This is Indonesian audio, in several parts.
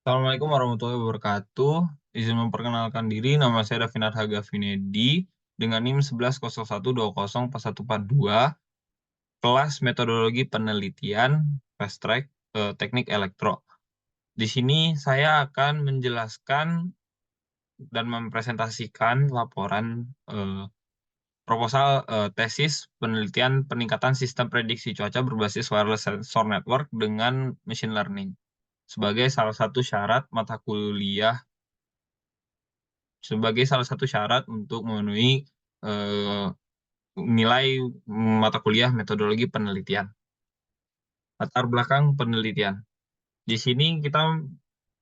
Assalamualaikum warahmatullahi wabarakatuh. Izin memperkenalkan diri, nama saya Davinat Haga Finedi dengan NIM 1101204142, kelas metodologi penelitian fast track teknik elektro. Di sini saya akan menjelaskan dan mempresentasikan laporan proposal tesis penelitian peningkatan sistem prediksi cuaca berbasis wireless sensor network dengan machine learning sebagai salah satu syarat mata kuliah sebagai salah satu syarat untuk memenuhi eh, nilai mata kuliah metodologi penelitian. Latar belakang penelitian. Di sini kita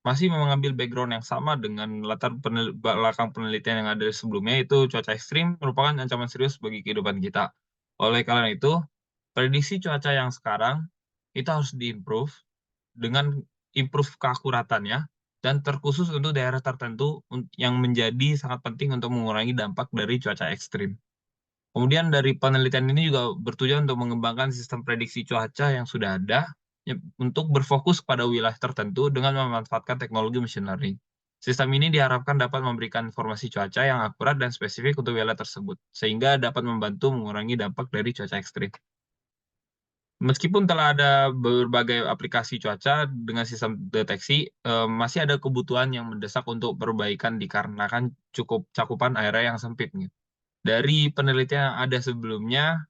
masih mengambil background yang sama dengan latar belakang penelitian yang ada sebelumnya, yaitu cuaca ekstrim merupakan ancaman serius bagi kehidupan kita. Oleh karena itu, prediksi cuaca yang sekarang itu harus diimprove dengan improve keakuratannya dan terkhusus untuk daerah tertentu yang menjadi sangat penting untuk mengurangi dampak dari cuaca ekstrim. Kemudian dari penelitian ini juga bertujuan untuk mengembangkan sistem prediksi cuaca yang sudah ada untuk berfokus pada wilayah tertentu dengan memanfaatkan teknologi machine learning. Sistem ini diharapkan dapat memberikan informasi cuaca yang akurat dan spesifik untuk wilayah tersebut, sehingga dapat membantu mengurangi dampak dari cuaca ekstrim. Meskipun telah ada berbagai aplikasi cuaca dengan sistem deteksi, masih ada kebutuhan yang mendesak untuk perbaikan dikarenakan cukup cakupan area yang sempit, gitu. Dari penelitian yang ada sebelumnya,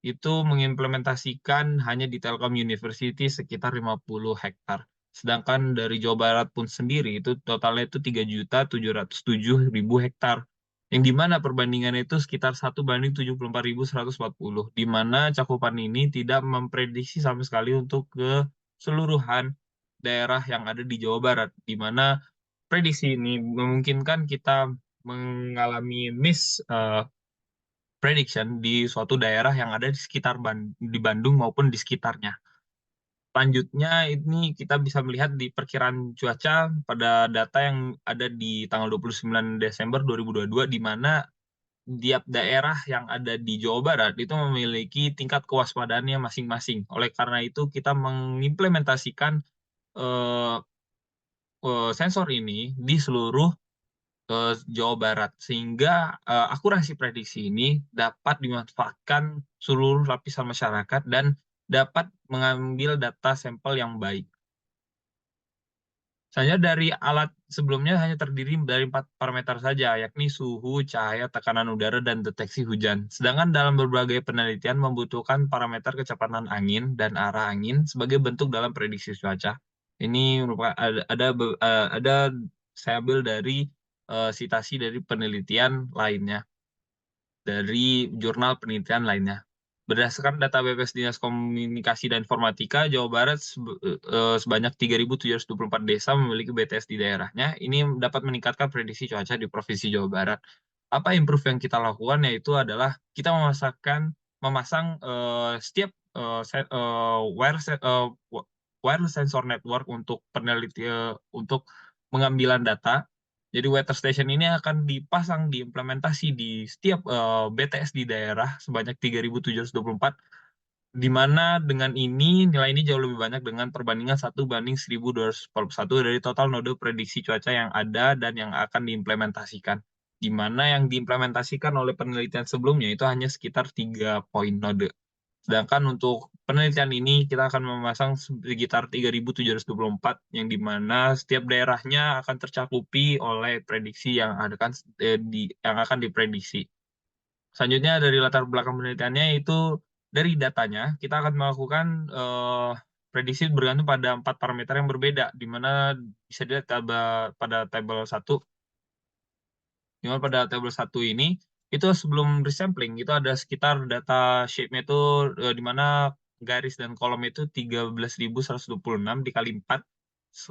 itu mengimplementasikan hanya di Telkom University sekitar 50 hektar. Sedangkan dari Jawa Barat pun sendiri itu totalnya itu 3.707.000 hektar. Yang di mana perbandingannya itu sekitar 1 banding 74.140. Di mana cakupan ini tidak memprediksi sama sekali untuk keseluruhan daerah yang ada di Jawa Barat. Di mana prediksi ini memungkinkan kita mengalami prediction di suatu daerah yang ada di sekitar di Bandung maupun di sekitarnya. Selanjutnya ini kita bisa melihat di perkiraan cuaca pada data yang ada di tanggal 29 Desember 2022, di mana tiap daerah yang ada di Jawa Barat itu memiliki tingkat kewaspadaannya masing-masing. Oleh karena itu kita mengimplementasikan eh, sensor ini di seluruh Jawa Barat, sehingga akurasi prediksi ini dapat dimanfaatkan seluruh lapisan masyarakat dan dapat mengambil data sampel yang baik. Selanjutnya dari alat sebelumnya hanya terdiri dari 4 parameter saja, yakni suhu, cahaya, tekanan udara, dan deteksi hujan. Sedangkan dalam berbagai penelitian membutuhkan parameter kecepatan angin dan arah angin sebagai bentuk dalam prediksi cuaca. Ini merupakan ada saya ambil dari sitasi dari penelitian lainnya, dari jurnal penelitian lainnya. Berdasarkan data BPS Dinas Komunikasi dan Informatika, Jawa Barat sebanyak 3.724 desa memiliki BTS di daerahnya. Ini dapat meningkatkan prediksi cuaca di Provinsi Jawa Barat. Apa improve yang kita lakukan, yaitu adalah kita memasang setiap wireless sensor network untuk untuk pengambilan data. Jadi weather station ini akan dipasang diimplementasi di setiap BTS di daerah sebanyak 3.724, di mana dengan ini nilai ini jauh lebih banyak dengan perbandingan 1 banding 1.241 dari total node prediksi cuaca yang ada dan yang akan diimplementasikan. Di mana yang diimplementasikan oleh penelitian sebelumnya itu hanya sekitar 3 poin node. Sedangkan untuk penelitian ini kita akan memasang sekitar 3.724, yang dimana setiap daerahnya akan tercakupi oleh prediksi yang ada kan yang akan diprediksi. Selanjutnya dari latar belakang penelitiannya itu dari datanya kita akan melakukan prediksi bergantung pada 4 parameter yang berbeda, di mana bisa dilihat pada tabel 1. Di mana pada tabel 1 ini itu sebelum resampling itu ada sekitar data shape-nya itu di mana garis dan kolom itu 13.126 dikali 4,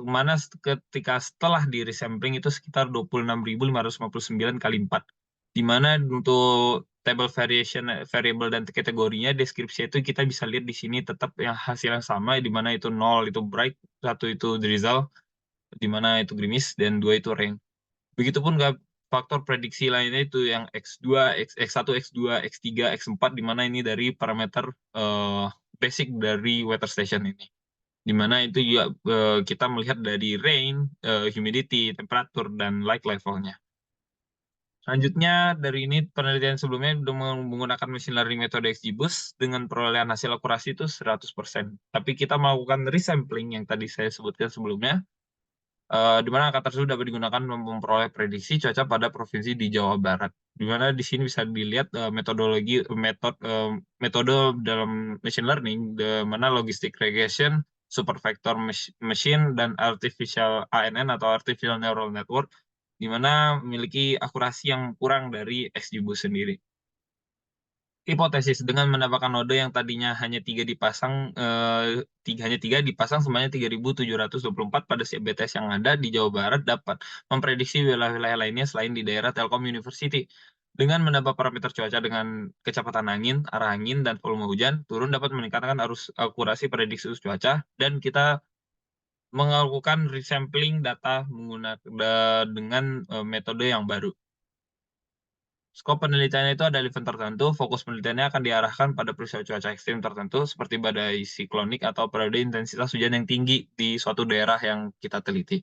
mana ketika setelah di resampling itu sekitar 26.559 kali 4, di mana untuk table variable dan kategorinya deskripsi itu kita bisa lihat di sini tetap yang hasil yang sama, di mana itu 0 itu bright, 1 itu drizzle, di mana itu gerimis, dan 2 itu rain. Begitupun faktor prediksi lainnya itu yang X2, X1, X2, X3, X4, di mana ini dari parameter basic dari weather station ini. di mana itu juga kita melihat dari rain, humidity, temperatur, dan light levelnya. Selanjutnya, dari ini penelitian sebelumnya sudah menggunakan machine learning metode XGBoost dengan perolehan hasil akurasi itu 100%. Tapi kita melakukan resampling yang tadi saya sebutkan sebelumnya, di mana angka tersebut dapat digunakan untuk memperoleh prediksi cuaca pada provinsi di Jawa Barat. Di mana di sini bisa dilihat metode dalam machine learning, di mana logistic regression, supervector machine, dan artificial ANN atau artificial neural network, di mana memiliki akurasi yang kurang dari XGBoost sendiri. Hipotesis dengan menambahkan node yang tadinya hanya hanya tiga dipasang sebanyak 3.724 pada BTS yang ada di Jawa Barat dapat memprediksi wilayah-wilayah lainnya selain di daerah Telkom University. Dengan menambah parameter cuaca dengan kecepatan angin, arah angin, dan volume hujan, turun dapat meningkatkan arus akurasi prediksi cuaca, dan kita melakukan resampling data dengan metode yang baru. Skop penelitiannya itu ada event tertentu, fokus penelitiannya akan diarahkan pada peristiwa cuaca ekstrim tertentu seperti badai siklonik atau periode intensitas hujan yang tinggi di suatu daerah yang kita teliti.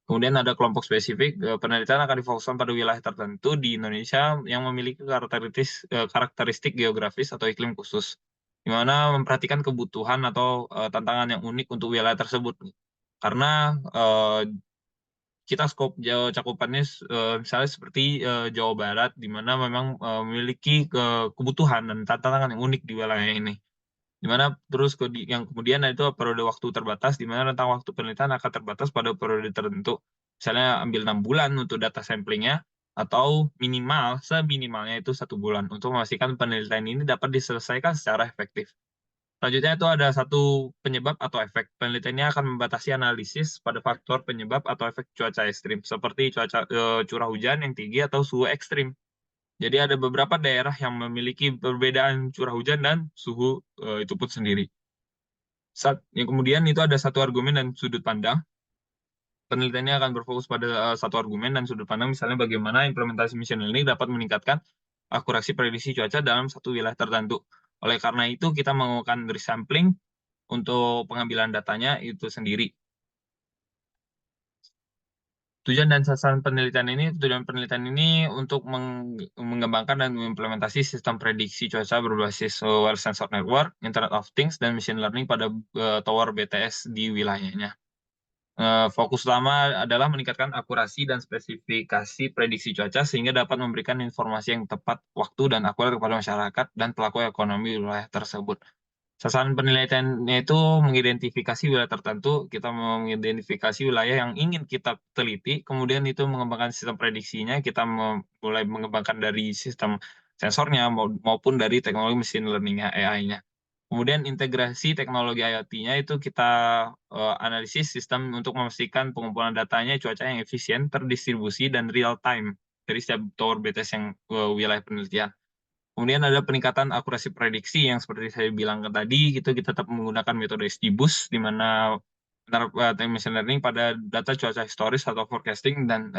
Kemudian ada kelompok spesifik, penelitian akan difokuskan pada wilayah tertentu di Indonesia yang memiliki karakteristik geografis atau iklim khusus, di mana memperhatikan kebutuhan atau tantangan yang unik untuk wilayah tersebut. Karena kita skop cakupannya misalnya seperti Jawa Barat, di mana memang memiliki kebutuhan dan tantangan yang unik di wilayah ini. Di mana terus yang kemudian itu periode waktu terbatas, di mana rentang waktu penelitian akan terbatas pada periode tertentu. Misalnya ambil 6 bulan untuk data samplingnya, atau seminimalnya itu 1 bulan untuk memastikan penelitian ini dapat diselesaikan secara efektif. Selanjutnya itu ada satu penyebab atau efek. Penelitiannya akan membatasi analisis pada faktor penyebab atau efek cuaca ekstrim, seperti curah hujan yang tinggi atau suhu ekstrim. Jadi ada beberapa daerah yang memiliki perbedaan curah hujan dan suhu itu pun sendiri. Yang kemudian itu ada satu argumen dan sudut pandang. Penelitiannya akan berfokus pada satu argumen dan sudut pandang, misalnya bagaimana implementasi machine learning dapat meningkatkan akurasi prediksi cuaca dalam satu wilayah tertentu. Oleh karena itu, kita melakukan resampling untuk pengambilan datanya itu sendiri. Tujuan penelitian ini untuk mengembangkan dan mengimplementasi sistem prediksi cuaca berbasis Weather Sensor Network, Internet of Things, dan machine learning pada tower BTS di wilayahnya. Fokus utama adalah meningkatkan akurasi dan spesifikasi prediksi cuaca sehingga dapat memberikan informasi yang tepat waktu dan akurat kepada masyarakat dan pelaku ekonomi wilayah tersebut. Sasaran penelitiannya itu mengidentifikasi wilayah tertentu, kita mengidentifikasi wilayah yang ingin kita teliti, kemudian itu mengembangkan sistem prediksinya, kita mulai mengembangkan dari sistem sensornya maupun dari teknologi machine learning-nya, AI-nya. Kemudian integrasi teknologi IoT-nya itu kita analisis sistem untuk memastikan pengumpulan datanya cuaca yang efisien, terdistribusi, dan real time dari setiap tower BTS yang wilayah penelitian. Kemudian ada peningkatan akurasi prediksi yang seperti saya bilang tadi, itu kita tetap menggunakan metode XGBoost, di mana menerapkan machine learning pada data cuaca historis atau forecasting dan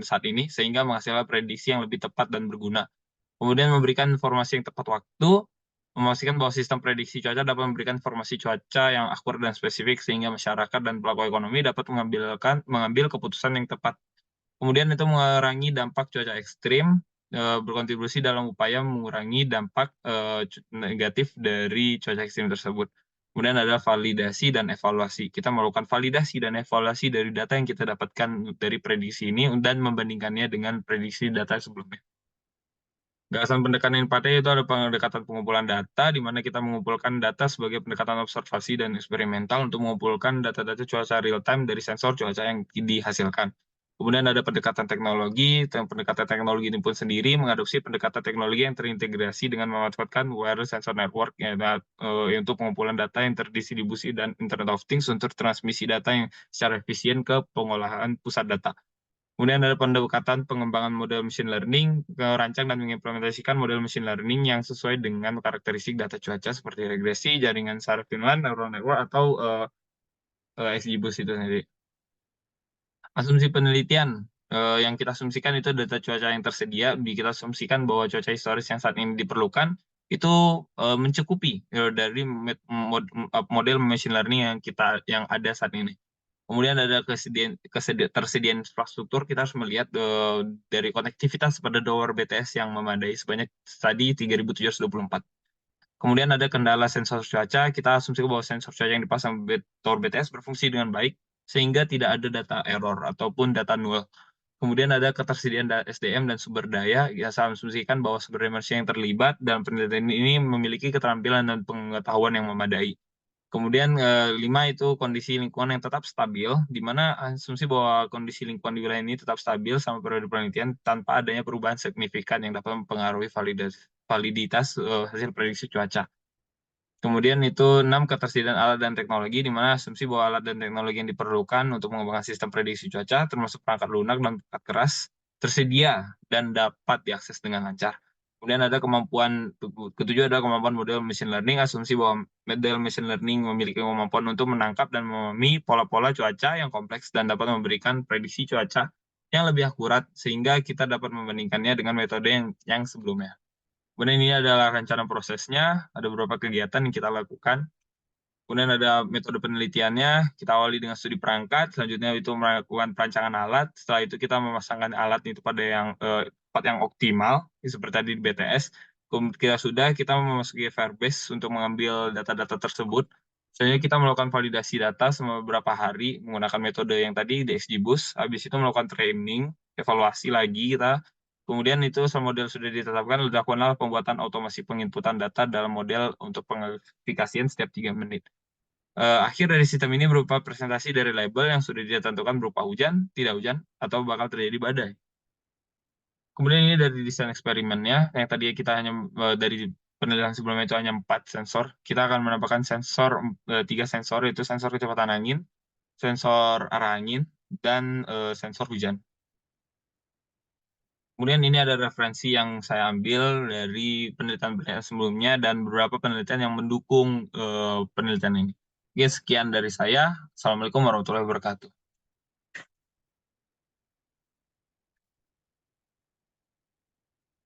saat ini, sehingga menghasilkan prediksi yang lebih tepat dan berguna. Kemudian memberikan informasi yang tepat waktu, memastikan bahwa sistem prediksi cuaca dapat memberikan informasi cuaca yang akurat dan spesifik, sehingga masyarakat dan pelaku ekonomi dapat mengambil keputusan yang tepat. Kemudian itu mengurangi dampak cuaca ekstrim, berkontribusi dalam upaya mengurangi dampak negatif dari cuaca ekstrim tersebut. Kemudian ada validasi dan evaluasi. Kita melakukan validasi dan evaluasi dari data yang kita dapatkan dari prediksi ini dan membandingkannya dengan prediksi data sebelumnya. Gagasan pendekatan yang dipakai itu ada pendekatan pengumpulan data, di mana kita mengumpulkan data sebagai pendekatan observasi dan eksperimental untuk mengumpulkan data-data cuaca real-time dari sensor cuaca yang dihasilkan. Kemudian ada pendekatan teknologi, pendekatan teknologi ini pun sendiri mengadopsi pendekatan teknologi yang terintegrasi dengan memanfaatkan Weather Sensor Network untuk pengumpulan data yang terdistribusi dan Internet of Things untuk transmisi data yang secara efisien ke pengolahan pusat data. Kemudian ada pendekatan pengembangan model machine learning, merancang dan mengimplementasikan model machine learning yang sesuai dengan karakteristik data cuaca seperti regresi, jaringan saraf Finland, neural network, atau XGBoost itu sendiri. Asumsi penelitian yang kita asumsikan itu data cuaca yang tersedia, kita asumsikan bahwa cuaca historis yang saat ini diperlukan, itu mencukupi dari model machine learning yang ada saat ini. Kemudian ada tersediaan infrastruktur, kita harus melihat dari konektivitas pada tower BTS yang memadai sebanyak tadi 3.724. Kemudian ada kendala sensor cuaca, kita asumsi bahwa sensor cuaca yang dipasang tower BTS berfungsi dengan baik, sehingga tidak ada data error ataupun data null. Kemudian ada ketersediaan SDM dan sumber daya, ya saya asumsikan bahwa sumber daya manusia yang terlibat dalam penelitian ini memiliki keterampilan dan pengetahuan yang memadai. Kemudian 5 itu kondisi lingkungan yang tetap stabil, di mana asumsi bahwa kondisi lingkungan di wilayah ini tetap stabil sama periode penelitian tanpa adanya perubahan signifikan yang dapat mempengaruhi validitas hasil prediksi cuaca. Kemudian itu 6 ketersediaan alat dan teknologi, di mana asumsi bahwa alat dan teknologi yang diperlukan untuk mengembangkan sistem prediksi cuaca, termasuk perangkat lunak dan perangkat keras, tersedia dan dapat diakses dengan lancar. Kemudian ada ketujuh ada kemampuan model machine learning, asumsi bahwa model machine learning memiliki kemampuan untuk menangkap dan memahami pola-pola cuaca yang kompleks dan dapat memberikan prediksi cuaca yang lebih akurat, sehingga kita dapat membandingkannya dengan metode yang sebelumnya. Kemudian ini adalah rencana prosesnya, ada beberapa kegiatan yang kita lakukan. Kemudian ada metode penelitiannya, kita awali dengan studi perangkat, selanjutnya itu melakukan perancangan alat, setelah itu kita memasangkan alat itu pada tempat yang optimal, seperti tadi di BTS. Kemudian kita memasuki Firebase untuk mengambil data-data tersebut. Selanjutnya kita melakukan validasi data selama beberapa hari menggunakan metode yang tadi di XGBoost. Habis itu melakukan training, evaluasi lagi kita. Kemudian itu setelah model sudah ditetapkan, dilakukanlah pembuatan otomasi penginputan data dalam model untuk pengverifikasian setiap 3 menit. Akhir dari sistem ini berupa presentasi dari label yang sudah ditentukan berupa hujan, tidak hujan, atau bakal terjadi badai. Kemudian ini dari desain eksperimennya, yang tadi kita hanya dari penelitian sebelumnya itu hanya 4 sensor. Kita akan menambahkan 3 sensor, yaitu sensor kecepatan angin, sensor arah angin, dan sensor hujan. Kemudian ini ada referensi yang saya ambil dari penelitian-penelitian sebelumnya dan beberapa penelitian yang mendukung penelitian ini. Oke, sekian dari saya. Assalamualaikum warahmatullahi wabarakatuh.